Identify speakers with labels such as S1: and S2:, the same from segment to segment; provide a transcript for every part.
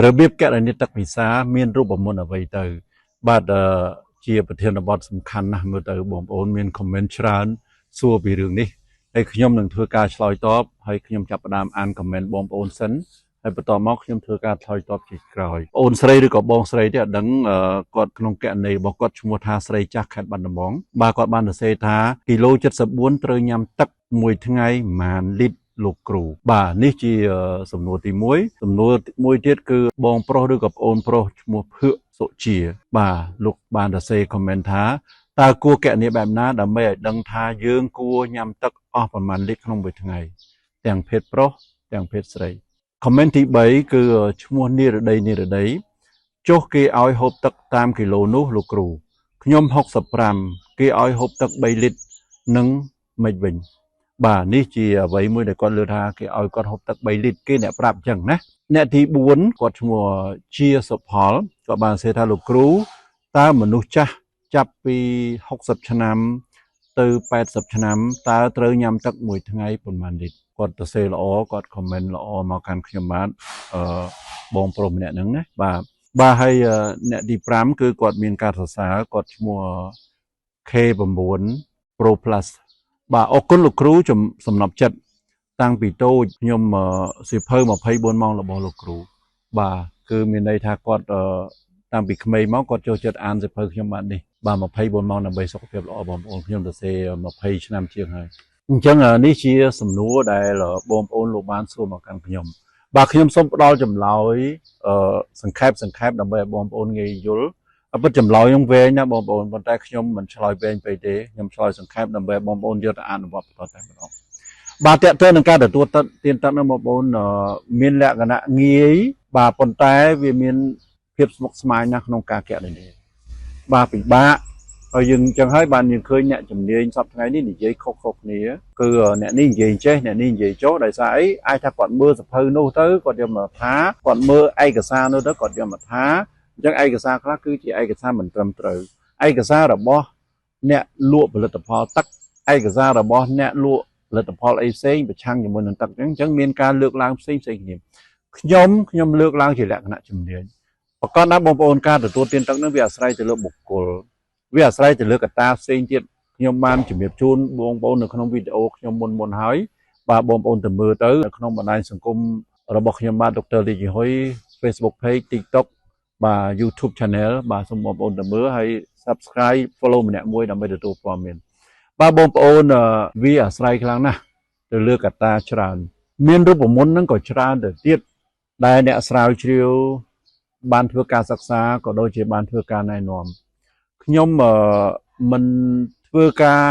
S1: របៀបកណនីទឹកពិសាមានរូបមន្តអ្វីទៅបាទជាប្រធានបទសំខាន់ណាស់មើលទៅបងប្អូនមាន comment ច្រើនសួរពីរឿងនេះហើយខ្ញុំនឹងធ្វើការឆ្លើយតបហើយខ្ញុំចាប់ផ្ដើមអាន comment បងប្អូនសិនហើយបន្តមកខ្ញុំធ្វើការឆ្លើយតបជាក្រោយបងស្រីឬក៏បងស្រីទេអត់ដឹងគាត់ក្នុងកណនីរបស់គាត់ឈ្មោះថាស្រីចាស់ខេត្តបាត់ដំបងបាទគាត់បានសរសេរថាគីឡូ74ត្រូវញ៉ាំទឹកមួយថ្ងៃប្រហែលលីត្រលោកគ្រូបាទនេះជាសំណួរទី1សំណួរមួយទៀតគឺបងប្រុសឬក៏ប្អូនប្រុសឈ្មោះភឿកសុជាបាទលោកបានសរសេរ comment ថាតើគួរកណនីបែបណាដើម្បីឲ្យដឹងថាយើងគួរញ៉ាំទឹកអស់ប្រមាណលីត្រក្នុងមួយថ្ងៃទាំងភេទប្រុសទាំងភេទស្រី comment ទី3គឺឈ្មោះនិរដីចុះគេឲ្យហូបទឹកតាមគីឡូនោះលោកគ្រូខ្ញុំ65គេឲ្យហូបទឹក3លីត្រនឹងមិនវិញបាទនេះជាអ្វីមួយដែលគាត់លើកថាគេឲ្យគាត់ហូបទឹក3លីត្រគេអ្នកប្រាប់អញ្ចឹងណាអ្នកទី4គាត់ឈ្មោះជាសុផលគាត់បានសរសេរថាលោកគ្រូតើមនុស្សចាស់ចាប់ពី60ឆ្នាំទៅ80ឆ្នាំតើត្រូវញ៉ាំទឹកមួយថ្ងៃប៉ុន្មានលីត្រគាត់សរសេរល្អគាត់ comment ល្អមកកាន់ខ្ញុំបាទបងប្រុសម្នាក់ហ្នឹងណាបាទហើយអ្នកទី5គឺគាត់មានការសរសើរគាត់ឈ្មោះ K9 Pro Plus បាទអរគុណលោកគ្រូសំណប់ចិត្តតាំងពីតូចខ្ញុំសៀវភៅ24ម៉ោងរបស់លោកគ្រូបាទគឺមានន័យថាគាត់តាំងពីក្មេងមកគាត់ចូលចិត្តអានសៀវភៅខ្ញុំបាទនេះបាទ24ម៉ោងដើម្បីសុខភាពល្អបងប្អូនខ្ញុំទៅសេ20ឆ្នាំជាងហើយអញ្ចឹងនេះជាសំណួរដែលបងប្អូនលោកបានសួរមកកាន់ខ្ញុំបាទខ្ញុំសូមផ្ដល់ចម្លើយសង្ខេបដើម្បីឲ្យបងប្អូនងាយយល់ពិតចម្លើយខ្ញុំវែងណាបងប្អូនប៉ុន្តែខ្ញុំមិនឆ្លើយវែងពេកទេខ្ញុំឆ្លើយសង្ខេបដើម្បីបងប្អូនយកទៅអនុវត្តបន្តតែម្ដងបាទតើតើនឹងការទទួលទានទឹកនោះបងប្អូនមានលក្ខណៈងាយបាទប៉ុន្តែវាមានភាពស្មុគស្មាញណាស់ក្នុងការកណនីបាទពិបាកហើយយើងអញ្ចឹងហើយបានយើងឃើញអ្នកជំនាញសប្តាហ៍ថ្ងៃនេះនិយាយខុសគ្នាគឺអ្នកនេះនិយាយចេះអ្នកនេះនិយាយចុះដោយសារអីអាចថាគាត់មើលសភៅនោះទៅគាត់យកមកថាគាត់មើលឯកសារនោះទៅគាត់យកមកថាអញ្ចឹងឯកសារខ្លះគឺជាឯកសារមិនត្រឹមត្រូវឯកសាររបស់អ្នកលក់ផលិតផលទឹកឯកសាររបស់អ្នកលក់ផលិតផលអីផ្សេងប្រឆាំងជាមួយនឹងទឹកអញ្ចឹងមានការលើកឡើងផ្សេងគ្នាខ្ញុំលើកឡើងជាលក្ខណៈជំនាញប្រកបណាស់បងប្អូនការទទួលទានទឹកនឹងវាអាស្រ័យទៅលើបុគ្គលវាអាស្រ័យទៅលើកត្តាផ្សេងទៀតខ្ញុំបានជំរាបជូនបងប្អូននៅក្នុងវីដេអូខ្ញុំមុនហើយបាទបងប្អូនទៅមើលទៅនៅក្នុងបណ្ដាញសង្គមរបស់ខ្ញុំបាទ Dr. លីជីហ៊ុយ Facebook Page TikTok បាទ YouTube Channel បាទសូមបងប្អូនទៅមើលហើយ Subscribe Follow ម្នាក់មួយដើម្បីទទួលព័ត៌មានបាទបងប្អូនវាអាស្រ័យខ្លាំងណាស់ទៅលើកត្តាច្រើនមានរូបមន្តហ្នឹងក៏ច្រើនទៅទៀតដែលអ្នកស្រាវជ្រាវបានធ្វើការសិក្សាក៏ដូចជាបានធ្វើការណែនាំខ្ញុំមិនធ្វើការ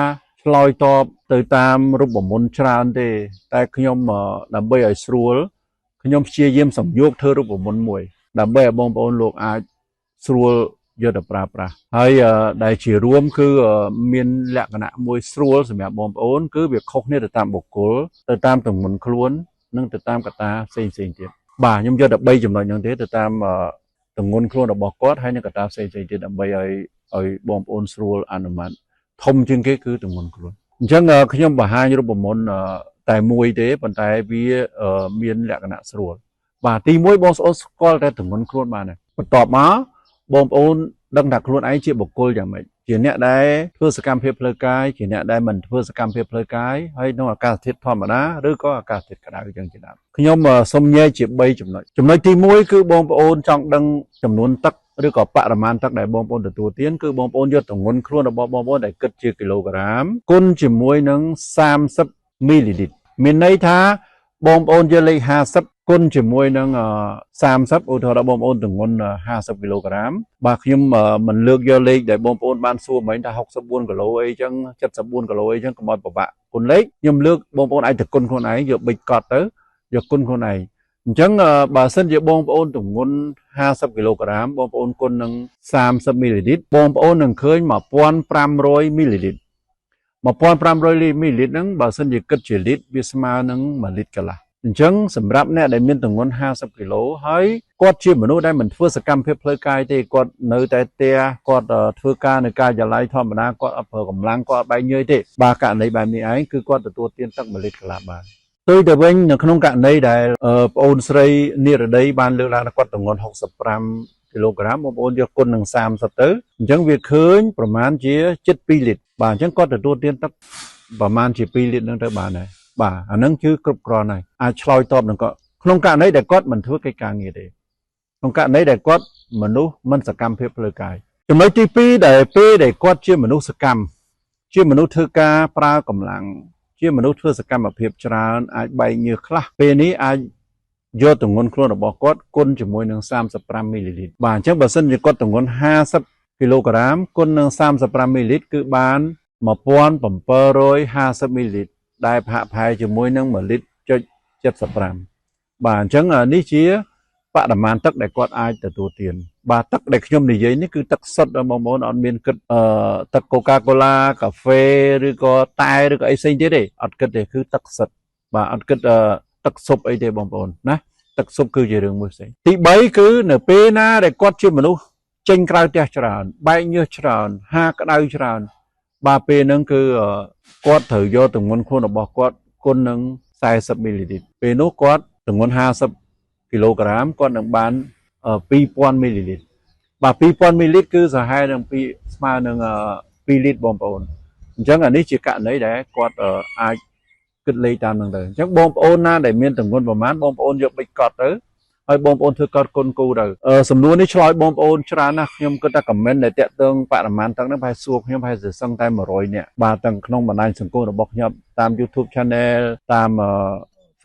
S1: ឆ្លើយតបទៅតាមរូបមន្តច្រើនទេតែខ្ញុំដើម្បីឲ្យស្រួលខ្ញុំព្យាយាមសំយោគធ្វើរូបមន្តមួយដើម្បីឲ្យបងប្អូនលោកអាចស្រួលយកទៅប្រើប្រាស់ហើយដែលជារួមគឺមានលក្ខណៈមួយស្រួលសម្រាប់បងប្អូនគឺវាខុសគ្នាទៅតាមបុគ្គលទៅតាមទម្ងន់ខ្លួននិងទៅតាមកត្តាផ្សេងទៀតបាទខ្ញុំយកតែ3ចំណុចហ្នឹងទេទៅតាមទម្ងន់ខ្លួនរបស់គាត់ហើយនិងកត្តាផ្សេងទៀតដើម្បីឲ្យបងប្អូនស្រួលអនុម័តធំជាងគេគឺទម្ងន់ខ្លួនអញ្ចឹងខ្ញុំបង្ហាញរូបមន្តតែមួយទេប៉ុន្តែវាមានលក្ខណៈស្រួលបាទទី1បងប្អូនស្គាល់តែទម្ងន់ខ្លួនបានហើយបន្ទាប់មកបងប្អូនដឹងថាខ្លួនឯងជាបុគ្គលយ៉ាងម៉េចជាអ្នកដែលធ្វើសកម្មភាពផ្លូវកាយជាអ្នកដែលមិនធ្វើសកម្មភាពផ្លូវកាយហើយក្នុងអាកាសធាតុធម្មតាឬក៏អាកាសធាតុក្តៅយ៉ាងជាដើមខ្ញុំសូមញែកជា3ចំណុចទី1គឺបងប្អូនចង់ដឹងចំនួនទឹកឬក៏បរិមាណទឹកដែលបងប្អូនទទួលទានគឺបងប្អូនយកទម្ងន់ខ្លួនរបស់បងប្អូនដែលគិតជាគីឡូក្រាមគុណជាមួយនឹង30មីលីលីត្រមានន័យថាបងប្អូនយកលេខ50គុណជាមួយនឹង30ឧទាហរណ៍បងប្អូនទម្ងន់50គីឡូក្រាមបាទខ្ញុំមិនលើកយកលេខដែលបងប្អូនបានសួរមិញថា64គីឡូអីចឹង74គីឡូអីចឹងកុំឲ្យពិបាកគុណលេខខ្ញុំលើកបងប្អូនអាចទៅគុណខ្លួនឯងយកប៊ិចកត់ទៅយកគុណខ្លួនឯងអញ្ចឹងបើសិនជាបងប្អូនទម្ងន់50គីឡូក្រាមបងប្អូនគុណនឹង30មីលីលីត្របងប្អូននឹងឃើញ1500មីលីលីត្រ1500មីលីលីត្រហ្នឹងបើសិនជាគិតជាលីត្រវាស្មើនឹង1លីត្រកន្លះអញ្ចឹងសម្រាប់អ្នកដែលមានទម្ងន់50គីឡូហើយគាត់ជាមនុស្សដែលមិនធ្វើសកម្មភាពផ្លូវកាយទេគាត់នៅតែផ្ទះគាត់ធ្វើការនៅការិយាល័យធម្មតាគាត់អត់ប្រើកម្លាំងគាត់អត់បែកញើយទេបាទករណីបែបនេះឯងគឺគាត់ទទួលទានទឹក1លីត្រកន្លះបាន tôi từ bên nó không cạn đây để ôn sợi nịa ở đây ban lừa là quạt tổng ngón 65 kg một ôn cho con nâng sam sắp tới chẳng việc khơiประมาณchia chất pi lít bà chẳng có từตัวtiên tắc ประมาณជា2លីត្រនឹងទៅបានហើយបាទអានឹងគឺគ្រប់គ្រាន់ហើយអាចឆ្លើយតបនឹងគាត់ក្នុងករណីដែលគាត់មិនធ្វើកិច្ចការងារទេក្នុងករណីដែលគាត់មនុស្សមិនសកម្មភាពផ្លូវកាយចំណុចទី2ដែលពេលដែលគាត់ជាមនុស្សសកម្មជាមនុស្សធ្វើការប្រើកម្លាំងជាមនុស្សធ្វើសកម្មភាពច្រើនអាចបែកញើសខ្លះពេលនេះអាចយកទម្ងន់ខ្លួនរបស់គាត់គុណជាមួយនឹង35មីលីលីត្របាទអញ្ចឹងបើសិនជាគាត់ទម្ងន់50គីឡូក្រាមគុណនឹង35មីលីលីត្រគឺបាន1750មីលីលីត្រដែលហាក់ផែជាមួយនឹង1លីត្រចុច75បាទអញ្ចឹងនេះជាបរិមាណទឹកដែលគាត់អាចទទួលទានបាទទឹកដែលខ្ញុំនិយាយនេះគឺទឹកសុទ្ធបងប្អូនអត់មានគិតទឹកកូកាកូឡាកាហ្វេឬក៏តែឬក៏អីផ្សេងទៀតទេអត់គិតទេគឺទឹកសុទ្ធបាទអត់គិតទឹកស៊ុបអីទេបងប្អូនណាទឹកស៊ុបគឺជារឿងមួយផ្សេងទី3គឺនៅពេលណាដែលគាត់ជាមនុស្សចេញក្រៅផ្ទះច្រើនបែកញើសច្រើនហាក្តៅច្រើនបាទពេលហ្នឹងគឺគាត់ត្រូវយកទម្ងន់ខ្លួនរបស់គាត់គុណនឹង40មីលីលីត្រពេលនោះគាត់ទម្ងន់50គីឡូក្រាមគាត់នឹងបាន2000មីលីលីត្របាទ2000មីលីលីត្រគឺសាហាវនឹងស្មើនឹង2លីត្របងប្អូនអញ្ចឹងអានេះជាករណីដែលគាត់អាចគិតលេខតាមនឹងទៅអញ្ចឹងបងប្អូនណាដែលមានទម្ងន់ប្រមាណបងប្អូនយកប៊ិចកត់ទៅហើយបងប្អូនធ្វើកត់គុណគូទៅសំណួរនេះឆ្លើយបងប្អូនច្រើនណាស់ខ្ញុំគិតថា comment ដែលតាក់ទងបរិមាណទឹកហ្នឹងប្រហែលសួរខ្ញុំប្រហែលសឹងតែ100នាក់បាទទាំងក្នុងបណ្ដាញសង្គមរបស់ខ្ញុំតាម YouTube Channel តាម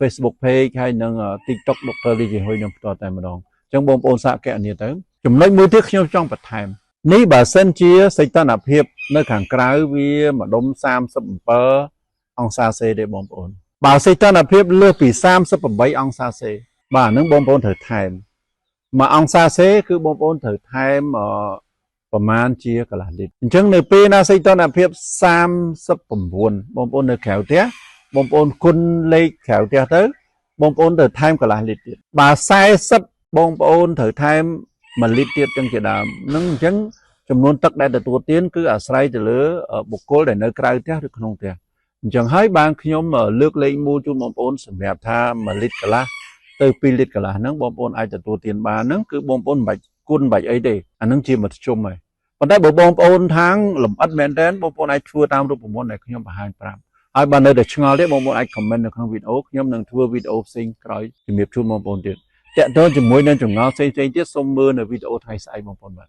S1: Facebook Page ហើយនិង TikTok Dr. Lee ជាមួយខ្ញុំផ្ទាល់តែម្ដងអញ្ចឹងបងប្អូនសាកគណនាទៅចំណុចមួយទៀតខ្ញុំចង់បន្ថែមនេះបើសិនជាសីតុណ្ហភាពនៅខាងក្រៅវាម្ដុំ37អង្សាសេទេបងប្អូនបើសីតុណ្ហភាពលើសពី38អង្សាសេបាទហ្នឹងបងប្អូនត្រូវថែម1អង្សាសេគឺបងប្អូនត្រូវថែមប្រមាណជាកន្លះលីត្រអញ្ចឹងនៅពេលណាសីតុណ្ហភាព39បងប្អូននៅក្រៅផ្ទះបងប្អូនគុណលេខក្រៅផ្ទះទៅបងប្អូនត្រូវថែមកន្លះលីត្រទៀតបើ40បងប្អូនត្រូវថែម1លីត្រទៀតចឹងជាដើមហ្នឹងអញ្ចឹងចំនួនទឹកដែលទទួលទានគឺអាស្រ័យទៅលើបុគ្គលដែលនៅក្រៅផ្ទះឬក្នុងផ្ទះអញ្ចឹងហើយបានខ្ញុំលើកលេខមូលជូនបងប្អូនសម្រាប់ថា1លីត្រកន្លះទៅ2លីត្រកន្លះហ្នឹងបងប្អូនអាចទទួលទានបានហ្នឹងគឺបងប្អូនមិនបាច់គុណមិនបាច់អីទេអាហ្នឹងជាមធ្យមហើយប៉ុន្តែបើបងប្អូនខាងលម្អិតមែនតើបងប្អូនអាចធ្វើតាមរូបមន្តដែលខ្ញុំបង្ហាញប្រាប់ហើយបើនៅតែឆ្ងល់ទេបងប្អូនអាច comment នៅក្នុងវីដេអូខ្ញុំនឹងធ្វើវីដេអូផ្សេងក្រោយជំរាបជូនបងប្អូនទៀតតាក់ទងជាមួយនឹងចម្ងល់ផ្សេងៗទៀតសូមមើលនៅវីដេអូថ្ងៃស្អែកបងប្អូនបាទ